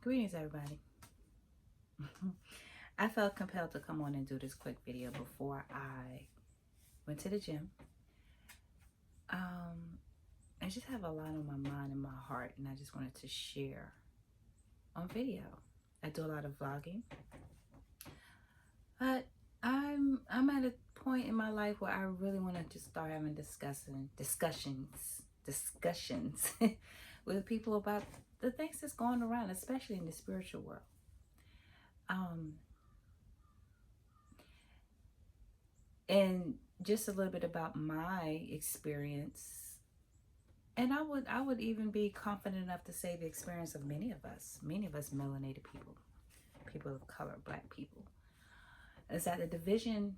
Greetings, everybody. I felt compelled to come on and do this quick video before I went to the gym. I just have a lot on my mind and my heart, and I just wanted to share on video. I do a lot of vlogging, but I'm at a point in my life where I really want to just start having discussions with people about the things that's going around, especially in the spiritual world. And just a little bit about my experience, and I would even be confident enough to say the experience of many of us melanated people, people of color, Black people, is that the division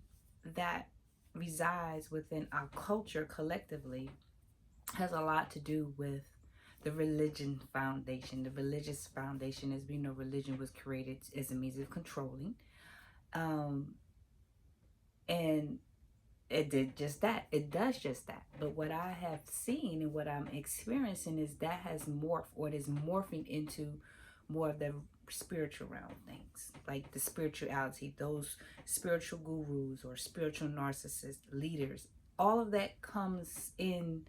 that resides within our culture collectively has a lot to do with the religion foundation. The religious foundation, as we know, religion was created as a means of controlling. And it did just that. It does just that. But what I have seen and what I'm experiencing is that has morphed, or it is morphing into more of the spiritual realm things, like the spirituality, those spiritual gurus or spiritual narcissists, leaders. All of that comes in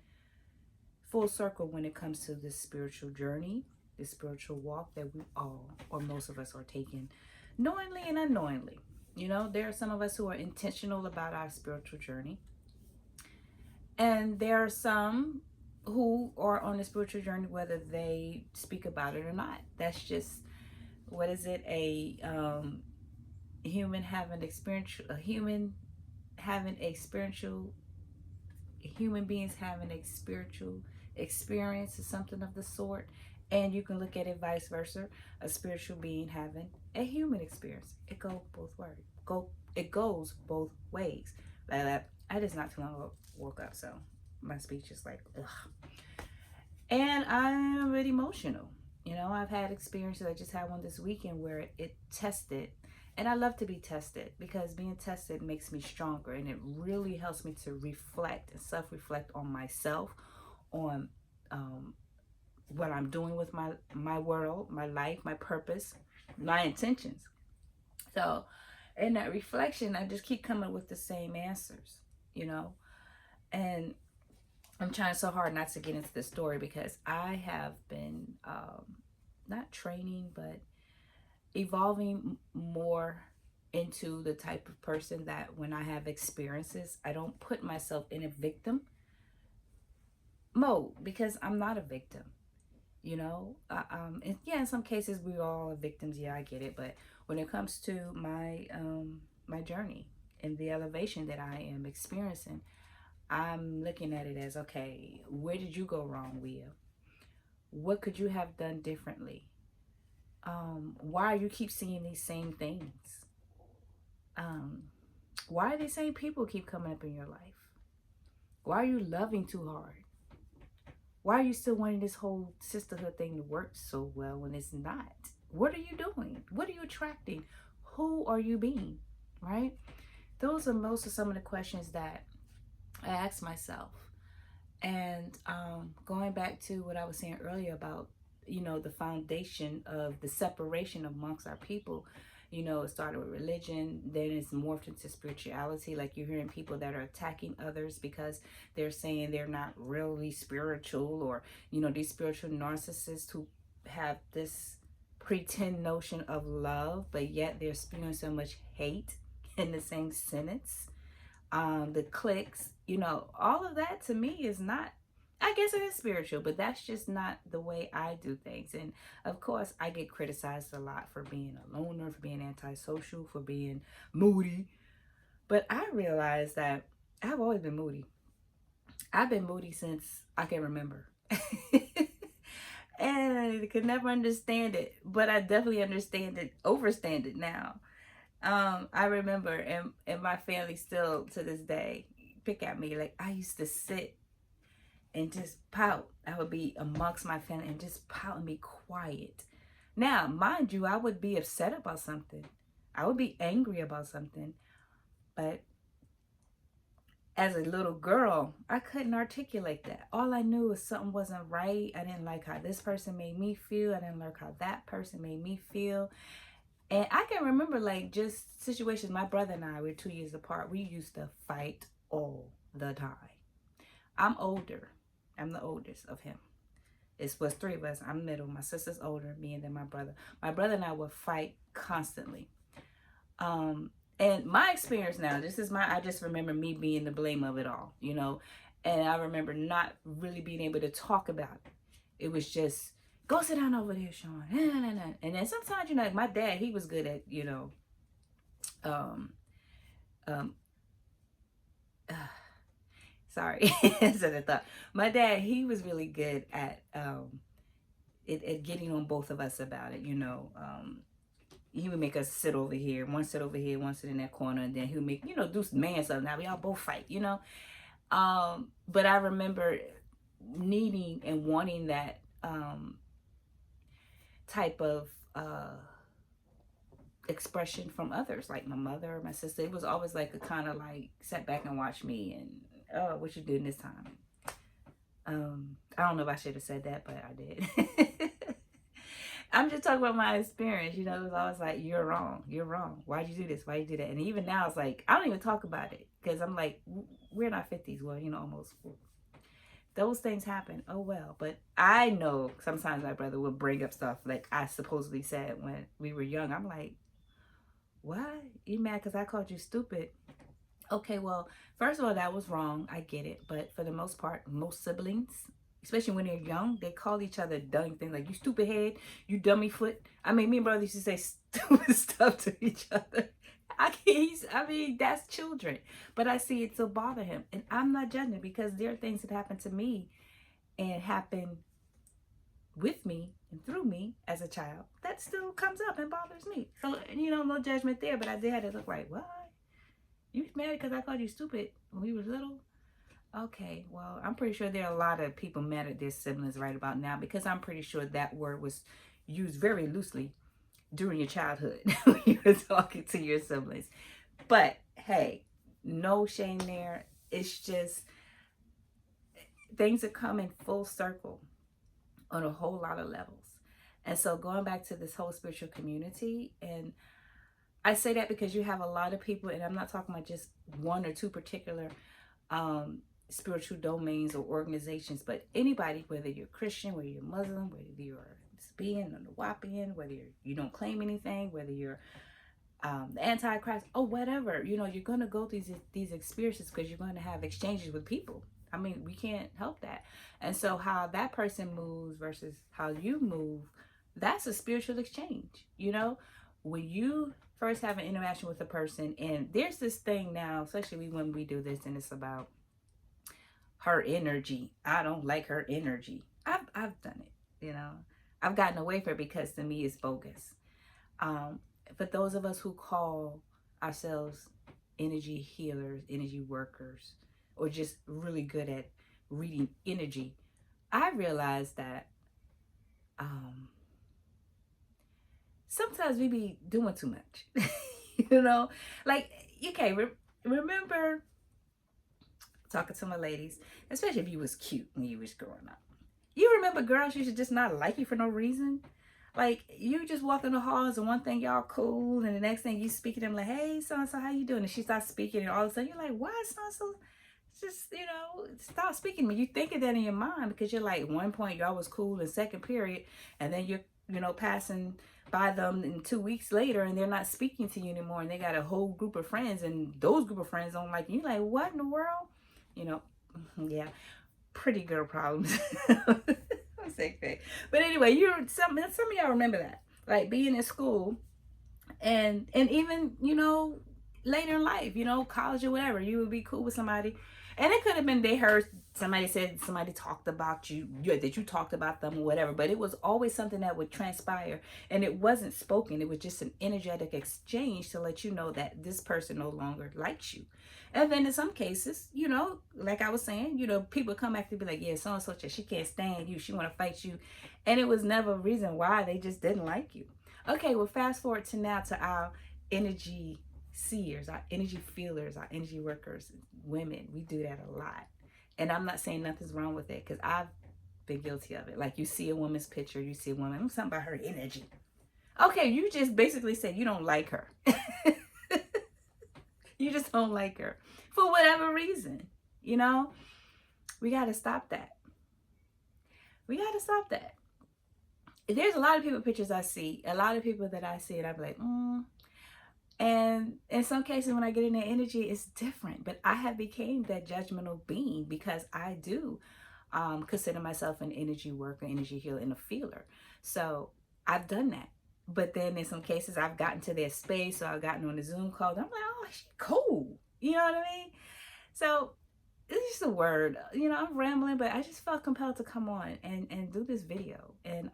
full circle when it comes to the spiritual journey, the spiritual walk that we all, or most of us, are taking knowingly and unknowingly. You know, there are some of us who are intentional about our spiritual journey. And there are some who are on the spiritual journey, whether they speak about it or not. That's just, what is it? Human beings having a spiritual experience or something of the sort. And you can look at it vice versa, a spiritual being having a human experience. It goes both ways. I just not too long ago woke up, so my speech is like, ugh. And I'm really emotional. You know, I've had experiences. I just had one this weekend where it tested. And I love to be tested, because being tested makes me stronger, and it really helps me to reflect and self-reflect on myself, on what I'm doing with my world, my life, my purpose, my intentions. So in that reflection, I just keep coming with the same answers, you know. And I'm trying so hard not to get into the story, because I have been not training, but evolving more into the type of person that when I have experiences, I don't put myself in a victim mode, because I'm not a victim. You know, and yeah, in some cases we all are victims. Yeah, I get it. But when it comes to my journey and the elevation that I am experiencing, I'm looking at it as, okay, where did you go wrong, Leah? What could you have done differently? Why you keep seeing these same things? Why these same people keep coming up in your life? Why are you loving too hard? Why are you still wanting this whole sisterhood thing to work so well when it's not? What are you doing? What are you attracting? Who are you being? Right? Those are most of some of the questions that I ask myself. And going back to what I was saying earlier about, you know, the foundation of the separation amongst our people. You know, it started with religion, then it's morphed into spirituality. Like, you're hearing people that are attacking others because they're saying they're not really spiritual, or, you know, these spiritual narcissists who have this pretend notion of love, but yet they're spewing so much hate in the same sentence. The clicks, you know, all of that to me is not, I guess it is spiritual, but that's just not the way I do things. And of course, I get criticized a lot for being a loner, for being antisocial, for being moody. But I realize that I've always been moody. I've been moody since I can remember. And I could never understand it, but I definitely overstand it now. I remember, and my family still to this day pick at me. Like, I used to sit and just pout. I would be amongst my family and just pout and be quiet. Now, mind you, I would be upset about something. I would be angry about something. But as a little girl, I couldn't articulate that. All I knew was something wasn't right. I didn't like how this person made me feel. I didn't like how that person made me feel. And I can remember like just situations. My brother and I were 2 years apart. We used to fight all the time. I'm older. I'm the oldest of him. It was three of us. I'm middle. My sister's older, me and then my brother. My brother and I would fight constantly. And my experience now, I just remember me being the blame of it all, you know. And I remember not really being able to talk about it. It was just, go sit down over there, Sean. And then sometimes, you know, like my dad, he was good at, you know, um, um, sorry, that's what I thought. My dad, he was really good at getting on both of us about it, you know. He would make us sit over here, one sit over here, one sit in that corner, and then he would make, you know, do some man stuff. Now we all both fight, you know. But I remember needing and wanting that type of expression from others, like my mother, my sister. It was always like a kind of like, sit back and watch me, and oh, what you doing this time? I don't know if I should have said that, but I did. I'm just talking about my experience. You know, it was always like, you're wrong. You're wrong. Why'd you do this? Why'd you do that? And even now, it's like, I don't even talk about it because I'm like, we're in our 50s. Well, you know, almost. Those things happen. Oh, well. But I know sometimes my brother would bring up stuff like I supposedly said when we were young. I'm like, what? You mad because I called you stupid? Okay, well, first of all, that was wrong. I get it. But for the most part, most siblings, especially when they're young, they call each other dumb things like, you stupid head, you dummy foot. I mean, me and brother used to say stupid stuff to each other. I mean, that's children. But I see it still bother him. And I'm not judging because there are things that happen to me and happen with me and through me as a child that still comes up and bothers me. So, you know, no judgment there, but I did have to look like, what? You mad because I called you stupid when we was little? Okay, well, I'm pretty sure there are a lot of people mad at their siblings right about now because I'm pretty sure that word was used very loosely during your childhood when you were talking to your siblings. But hey, no shame there. It's just things are coming full circle on a whole lot of levels. And so going back to this whole spiritual community, and I say that because you have a lot of people, and I'm not talking about just one or two particular spiritual domains or organizations, but anybody, whether you're Christian, whether you're Muslim, whether you're Sabian or Nawapian, whether you don't claim anything, whether you're the Antichrist or whatever, you know, you're going to go through these experiences because you're going to have exchanges with people. I mean, we can't help that. And so how that person moves versus how you move, that's a spiritual exchange. You know, when you first have an interaction with a person, and there's this thing now, especially when we do this, and it's about her energy. I don't like her energy. I've done it, you know. I've gotten away from it because to me it's bogus. For those of us who call ourselves energy healers, energy workers, or just really good at reading energy, I realized that sometimes we be doing too much. You know, like, okay, remember talking to my ladies, especially if you was cute when you was growing up. You remember girls used to just not like you for no reason? Like, you just walk in the halls and one thing y'all cool, and the next thing you speak to them like, hey, so-and-so, how you doing? And she starts speaking, and all of a sudden you're like, why so-and-so? Just, you know, stop speaking to me. You think of that in your mind because you're like, one point y'all was cool in second period, and then you're, you know, passing by them and 2 weeks later and they're not speaking to you anymore, and they got a whole group of friends, and those group of friends don't like you. You're like, what in the world? You know, yeah, pretty girl problems. But anyway, some of y'all remember that, like being in school and even, you know, later in life, you know, college or whatever, you would be cool with somebody, and it could have been they heard somebody said somebody talked about you, that you talked about them or whatever, but it was always something that would transpire, and it wasn't spoken. It was just an energetic exchange to let you know that this person no longer likes you. And then in some cases, you know, like I was saying, you know, people come back to be like, yeah, so-and-so, she can't stand you, she want to fight you, and it was never a reason why. They just didn't like you. Okay, well, fast forward to now to our energy seers, our energy feelers, our energy workers, women, we do that a lot. And I'm not saying nothing's wrong with it, because I've been guilty of it. Like, you see a woman's picture, you see a woman, something about her energy. Okay, you just basically said you don't like her. You just don't like her for whatever reason. You know, we got to stop that. We got to stop that. There's a lot of people pictures I see, a lot of people that I see, and I'm like, And in some cases, when I get in their energy, it's different. But I have became that judgmental being, because I do consider myself an energy worker, energy healer, and a feeler. So I've done that. But then in some cases, I've gotten to their space, or I've gotten on a Zoom call. And I'm like, oh, she's cool. You know what I mean? So it's just a word. You know, I'm rambling, but I just felt compelled to come on and do this video. And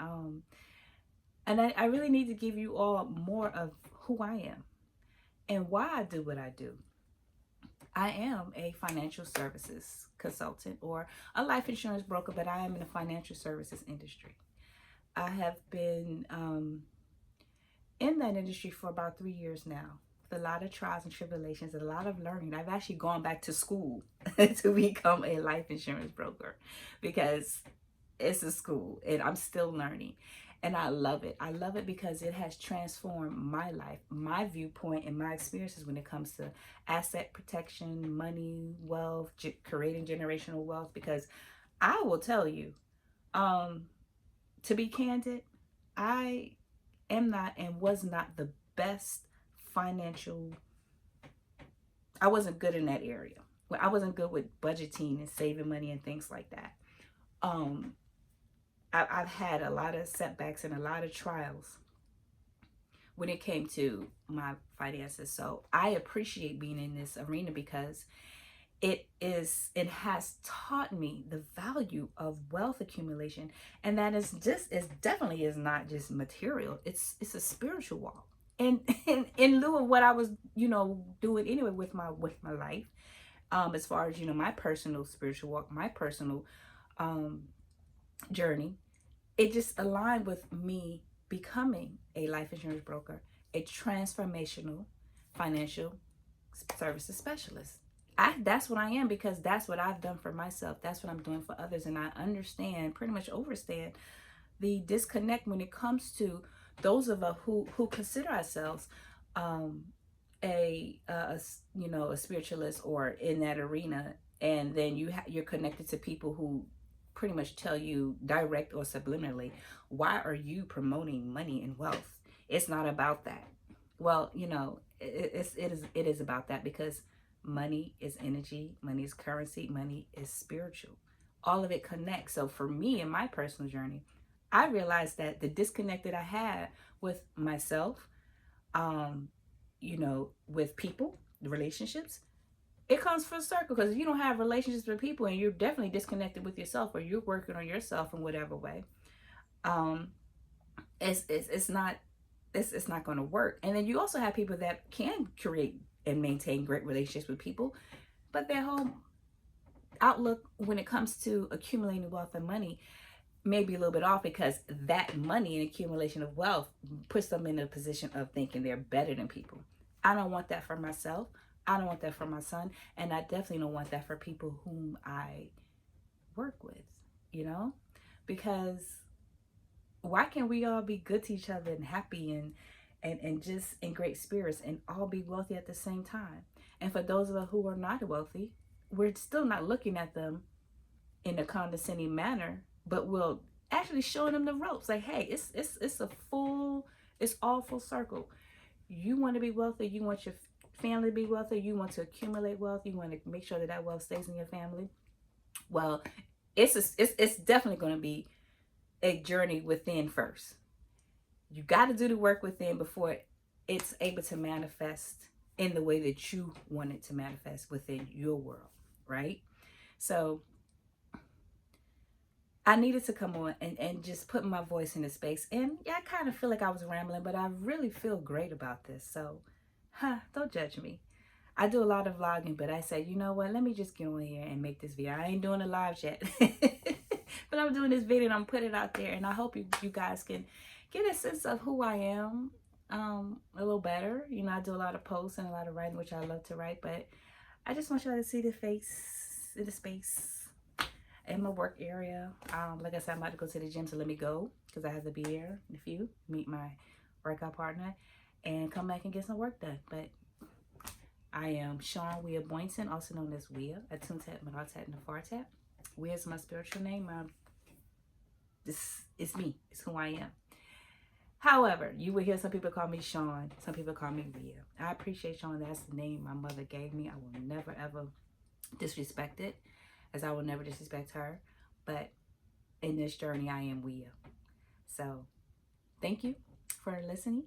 I really need to give you all more of who I am and why I do what I do. I am a financial services consultant or a life insurance broker, but I am in the financial services industry. I have been in that industry for about 3 years now, with a lot of trials and tribulations and a lot of learning. I've actually gone back to school to become a life insurance broker, because it's a school and I'm still learning. And I love it. I love it because it has transformed my life, my viewpoint, and my experiences when it comes to asset protection, money, wealth, creating generational wealth. Because I will tell you, to be candid, I am not and was not the best financial. I wasn't good in that area. I wasn't good with budgeting and saving money and things like that. I've had a lot of setbacks and a lot of trials when it came to my finances. So I appreciate being in this arena, because it has taught me the value of wealth accumulation. And that is definitely is not just material. It's a spiritual walk. And in lieu of what I was, doing anyway with my life, as far as, my personal spiritual walk, my personal journey, it just aligned with me becoming a life insurance broker, a transformational financial services specialist. That's what I am, because that's what I've done for myself. That's what I'm doing for others. And I understand, pretty much overstand, the disconnect when it comes to those of us who consider ourselves a spiritualist or in that arena. And then you're connected to people who pretty much tell you direct or subliminally, why are you promoting money and wealth? It's not about that. Well, it is about that, because money is energy, money is currency, money is spiritual. All of it connects. So for me, in my personal journey, I realized that the disconnect that I had with myself, with people, the relationships, it comes full circle, because if you don't have relationships with people and you're definitely disconnected with yourself, or you're working on yourself in whatever way, it's not going to work. And then you also have people that can create and maintain great relationships with people, but their whole outlook when it comes to accumulating wealth and money may be a little bit off, because that money and accumulation of wealth puts them in a position of thinking they're better than people. I don't want that for myself. I don't want that for my son. And I definitely don't want that for people whom I work with, because why can't we all be good to each other and happy and just in great spirits and all be wealthy at the same time? And for those of us who are not wealthy, we're still not looking at them in a condescending manner, but we're actually showing them the ropes. Like, hey, it's all full circle. You want to be wealthy, you want your family to be wealthy, you want to accumulate wealth, you want to make sure that wealth stays in your family. Well, it's definitely going to be a journey within first. You got to do the work within before it's able to manifest in the way that you want it to manifest within your world, right? So I needed to come on and just put my voice in the space. And yeah, I kind of feel like I was rambling, but I really feel great about this. So, don't judge me. I do a lot of vlogging, but I said, you know what? Let me just get on here and make this video. I ain't doing the lives yet, but I'm doing this video and I'm putting it out there. And I hope you guys can get a sense of who I am, a little better. You know, I do a lot of posts and a lot of writing, which I love to write, but I just want y'all to see the face in the space in my work area. Like I said, I'm about to go to the gym, so let me go because I have to be there in a few, meet my workout partner, and come back and get some work done. But I am Sean Wea Boynton, also known as Wea, a Tuntet, Maratet, and a Fartet. Wea is my spiritual name. This is me. It's who I am. However, you will hear some people call me Sean. Some people call me Wea. I appreciate Sean. That's the name my mother gave me. I will never, ever disrespect it, as I will never disrespect her. But in this journey, I am Wea. So thank you for listening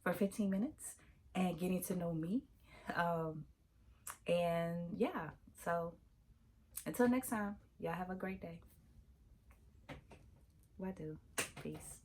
for 15 minutes and getting to know me. And yeah, so until next time, y'all have a great day. What do? Peace.